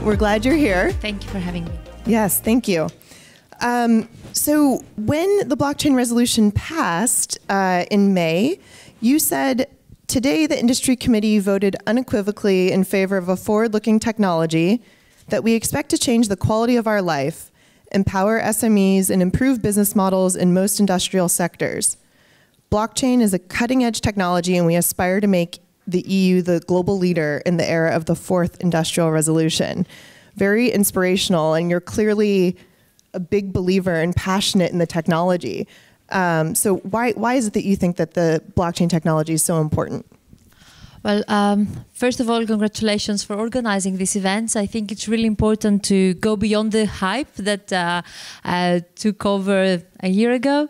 We're glad you're here. Thank you for having me. Yes, thank you. So when the blockchain resolution passed in May, you said, today the industry committee voted unequivocally in favor of a forward-looking technology that we expect to change the quality of our life, empower SMEs, and improve business models in most industrial sectors. Blockchain is a cutting-edge technology, and we aspire to make the EU the global leader in the era of the fourth industrial revolution. Very inspirational, and you're clearly a big believer and passionate in the technology. So why is it that you think that the blockchain technology is so important? Well, first of all, congratulations for organizing these events. I think it's really important to go beyond the hype that took over a year ago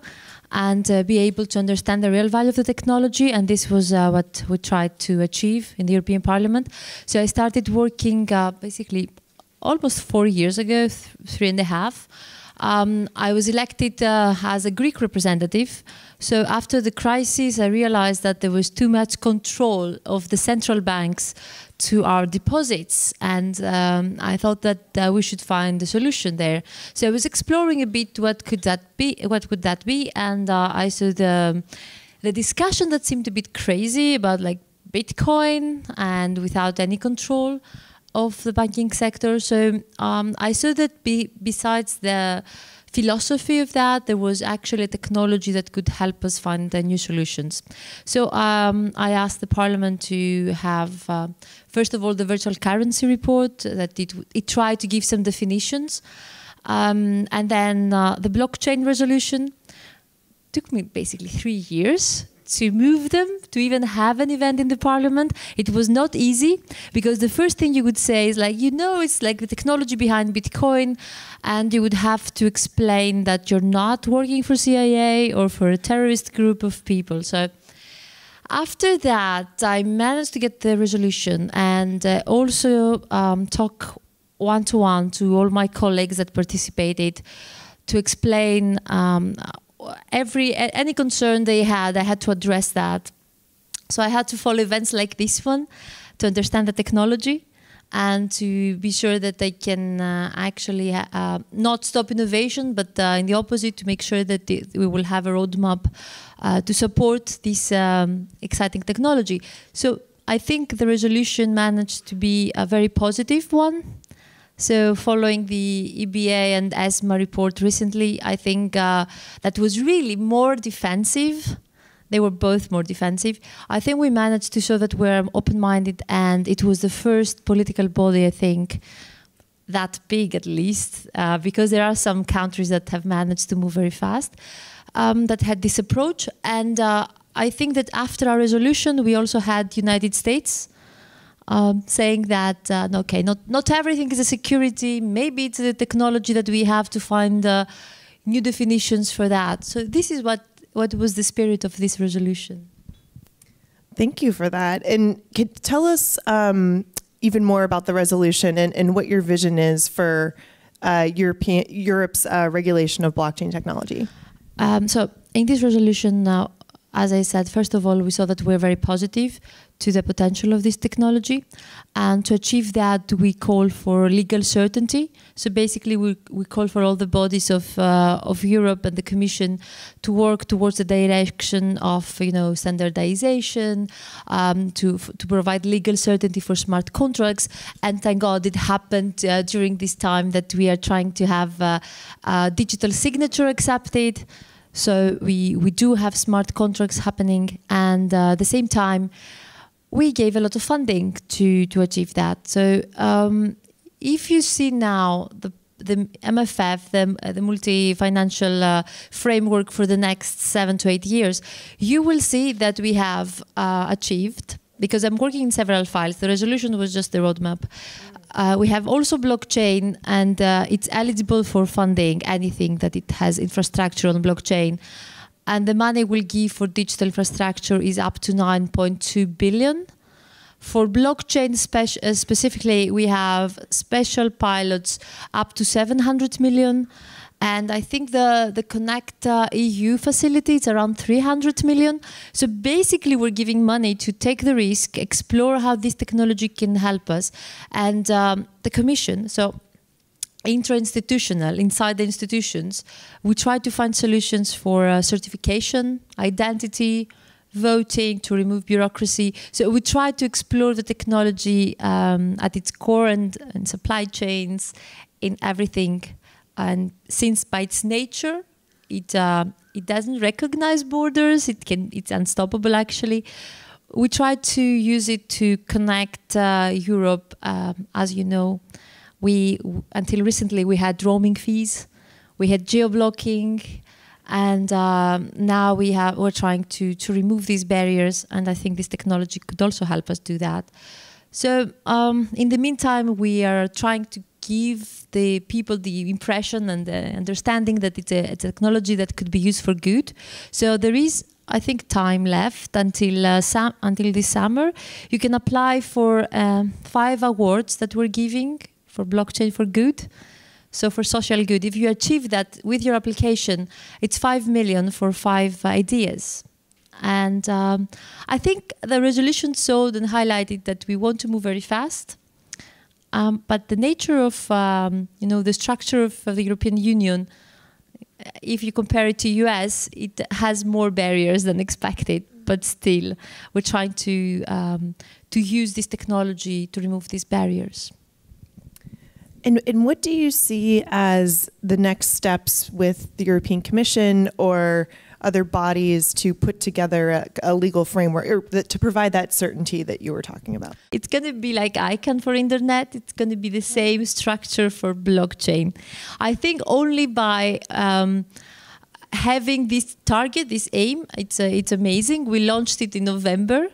and be able to understand the real value of the technology. And this was what we tried to achieve in the European Parliament. So I started working basically almost 4 years ago, 3.5. I was elected as a Greek representative. So after the crisis, I realized that there was too much control of the central banks to our deposits. And I thought that we should find a solution there. So I was exploring a bit what would that be? And I saw the discussion that seemed a bit crazy about like Bitcoin and without any control of the banking sector. So I saw that besides the philosophy of that, there was actually a technology that could help us find new solutions. So I asked the Parliament to have, first of all, the virtual currency report, that it tried to give some definitions. And then the blockchain resolution took me basically 3 years to move them, to even have an event in the Parliament. It was not easy, because the first thing you would say is like, it's like the technology behind Bitcoin, and you would have to explain that you're not working for CIA or for a terrorist group of people. So after that, I managed to get the resolution and also talk one-to-one to all my colleagues that participated to explain any concern they had. I had to address that. So I had to follow events like this one to understand the technology and to be sure that they can actually not stop innovation, but in the opposite, to make sure that we will have a roadmap to support this exciting technology. So I think the resolution managed to be a very positive one. So following the EBA and ESMA report recently, I think that was really more defensive. They were both more defensive. I think we managed to show that we're open-minded, and it was the first political body, I think, that big at least, because there are some countries that have managed to move very fast, that had this approach. And I think that after our resolution, we also had United States saying that, okay, not everything is a security. Maybe it's a technology that we have to find new definitions for that. So this is what was the spirit of this resolution. Thank you for that. And could tell us even more about the resolution and what your vision is for Europe's regulation of blockchain technology. So in this resolution, as I said, first of all, we saw that we're very positive to the potential of this technology. And to achieve that, we call for legal certainty. So basically, we call for all the bodies of Europe and the Commission to work towards the direction of standardization, to provide legal certainty for smart contracts. And thank God it happened during this time that we are trying to have digital signature accepted. So we do have smart contracts happening, and at the same time, we gave a lot of funding to achieve that. So if you see now the MFF, the multi-financial framework for the next 7 to 8 years, you will see that we have achieved, because I'm working in several files. The resolution was just the roadmap. We have also blockchain, and it's eligible for funding, anything that it has infrastructure on blockchain. And the money we'll give for digital infrastructure is up to 9.2 billion. For blockchain specifically, we have special pilots up to 700 million. And I think the Connect EU facility is around 300 million. So basically, we're giving money to take the risk, explore how this technology can help us. And the Commission, so intra-institutional, inside the institutions, we try to find solutions for certification, identity, voting, to remove bureaucracy. So we try to explore the technology at its core and supply chains, in everything. And since by its nature, it doesn't recognize borders, it's unstoppable actually. We try to use it to connect Europe. As you know, until recently we had roaming fees, we had geo-blocking, and now we're trying to remove these barriers, and I think this technology could also help us do that. So in the meantime, we are trying to give the people the impression and the understanding that it's a technology that could be used for good. So there is, I think, time left until this summer. You can apply for 5 awards that we're giving for blockchain for good. So for social good, if you achieve that with your application, it's 5 million for 5 ideas. And I think the resolution showed and highlighted that we want to move very fast. But the nature of the structure of the European Union, if you compare it to US, it has more barriers than expected. But still, we're trying to use this technology to remove these barriers. And what do you see as the next steps with the European Commission or other bodies to put together a legal framework, or to provide that certainty that you were talking about? It's going to be like ICANN for internet. It's going to be the same structure for blockchain. I think only by having this target, this aim, it's amazing. We launched it in November.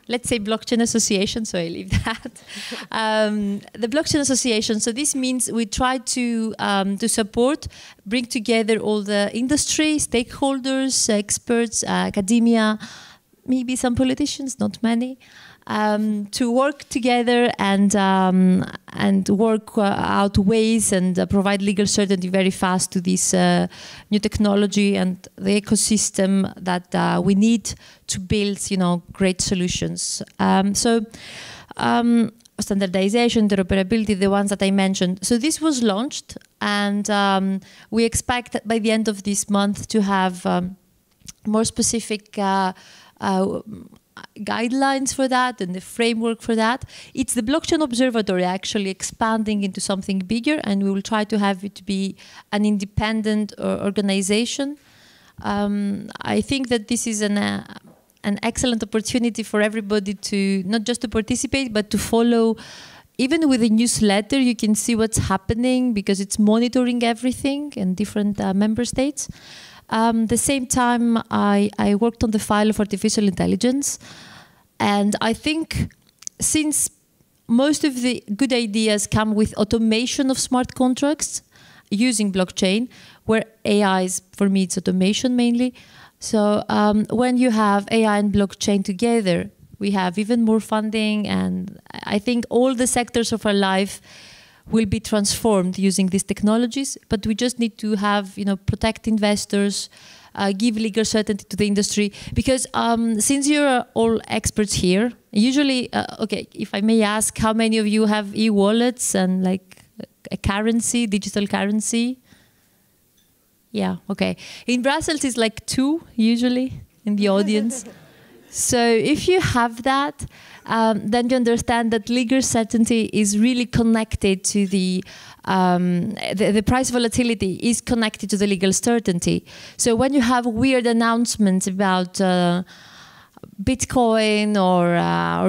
Let's say Blockchain Association, so I leave that. The Blockchain Association, so this means we try to support, bring together all the industry, stakeholders, experts, academia, maybe some politicians, not many, to work together and work out ways and provide legal certainty very fast to this new technology and the ecosystem that we need to build, great solutions. Standardization, interoperability, the ones that I mentioned. So this was launched, and we expect that by the end of this month to have more specific guidelines for that and the framework for that. It's the Blockchain Observatory actually expanding into something bigger, and we will try to have it be an independent organization. I think that this is an excellent opportunity for everybody to not just to participate, but to follow. Even with a newsletter, you can see what's happening because it's monitoring everything in different member states. The same time, I worked on the file of artificial intelligence. And I think since most of the good ideas come with automation of smart contracts using blockchain, where AI is, for me, it's automation mainly. So when you have AI and blockchain together, we have even more funding. And I think all the sectors of our life will be transformed using these technologies, but we just need to have, protect investors, give legal certainty to the industry. Because since you're all experts here, usually, okay, if I may ask, how many of you have e-wallets and like a currency, digital currency? Yeah, okay. In Brussels, it's like 2 usually in the audience. So if you have that, then you understand that legal certainty is really connected to the price volatility is connected to the legal certainty. So when you have weird announcements about Bitcoin or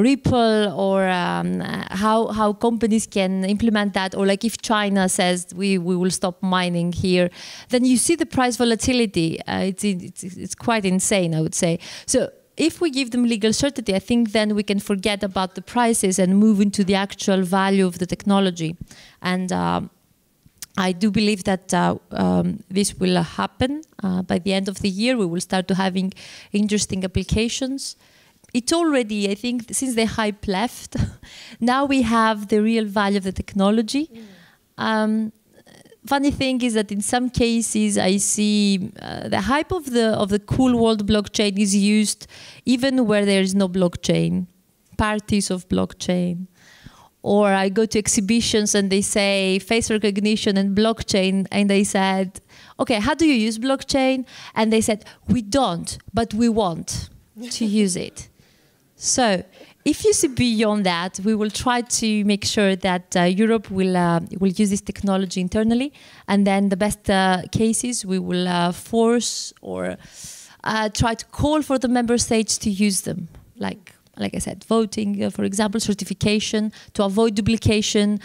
Ripple or how companies can implement that, or like if China says we will stop mining here, then you see the price volatility. It's quite insane, I would say. So if we give them legal certainty, I think then we can forget about the prices and move into the actual value of the technology. And I do believe that this will happen. By the end of the year, we will start to having interesting applications. It's already, I think, since the hype left, now we have the real value of the technology. funny thing is that in some cases I see the hype of the cool world blockchain is used even where there is no blockchain, parties of blockchain. Or I go to exhibitions and they say face recognition and blockchain, and they said, okay, how do you use blockchain? And they said, we don't, but we want to use it. So if you see beyond that, we will try to make sure that Europe will use this technology internally, and then the best cases we will force or try to call for the member states to use them, like I said, voting, for example, certification, to avoid duplication.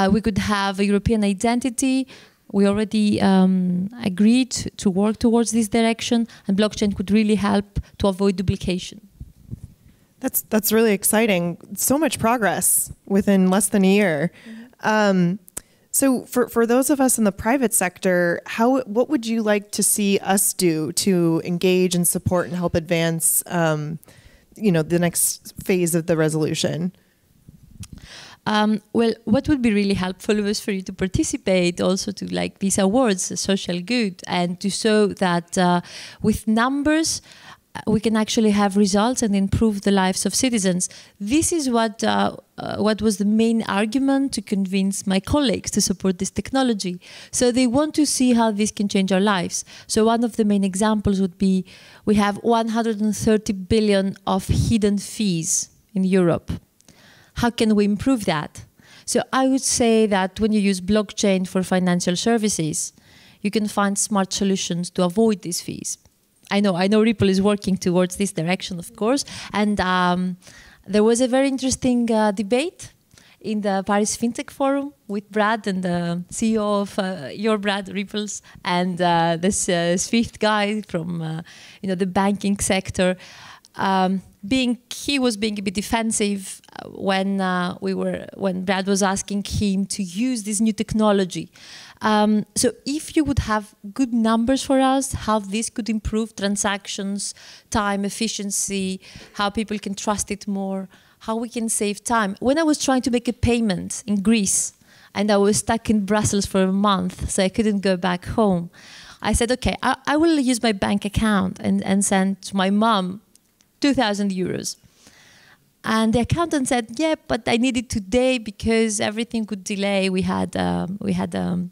We could have a European identity. We already agreed to work towards this direction, and blockchain could really help to avoid duplication. That's really exciting. So much progress within less than a year. Mm-hmm. So for those of us in the private sector, what would you like to see us do to engage and support and help advance the next phase of the resolution? Well, what would be really helpful was for you to participate also to like these awards, social good, and to show that with numbers we can actually have results and improve the lives of citizens. This is what was the main argument to convince my colleagues to support this technology. So they want to see how this can change our lives. So one of the main examples would be we have 130 billion of hidden fees in Europe. How can we improve that? So I would say that when you use blockchain for financial services, you can find smart solutions to avoid these fees. I know Ripple is working towards this direction, of course, and there was a very interesting debate in the Paris FinTech Forum with Brad and the CEO of your Brad, Ripples, and this Swift guy from the banking sector. He was being a bit defensive when Brad was asking him to use this new technology. So if you would have good numbers for us, how this could improve transactions, time, efficiency, how people can trust it more, how we can save time. When I was trying to make a payment in Greece and I was stuck in Brussels for a month, so I couldn't go back home, I said, okay, I will use my bank account and send to my mom 2,000 euros. And the accountant said, yeah, but I need it today because everything could delay. We had an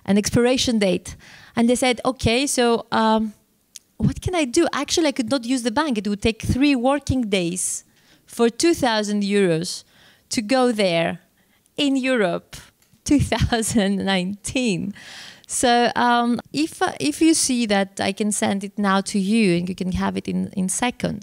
expiration date. And they said, okay, so what can I do? Actually, I could not use the bank. It would take 3 working days for 2,000 euros to go there in Europe, 2019. So if you see that I can send it now to you and you can have it in seconds,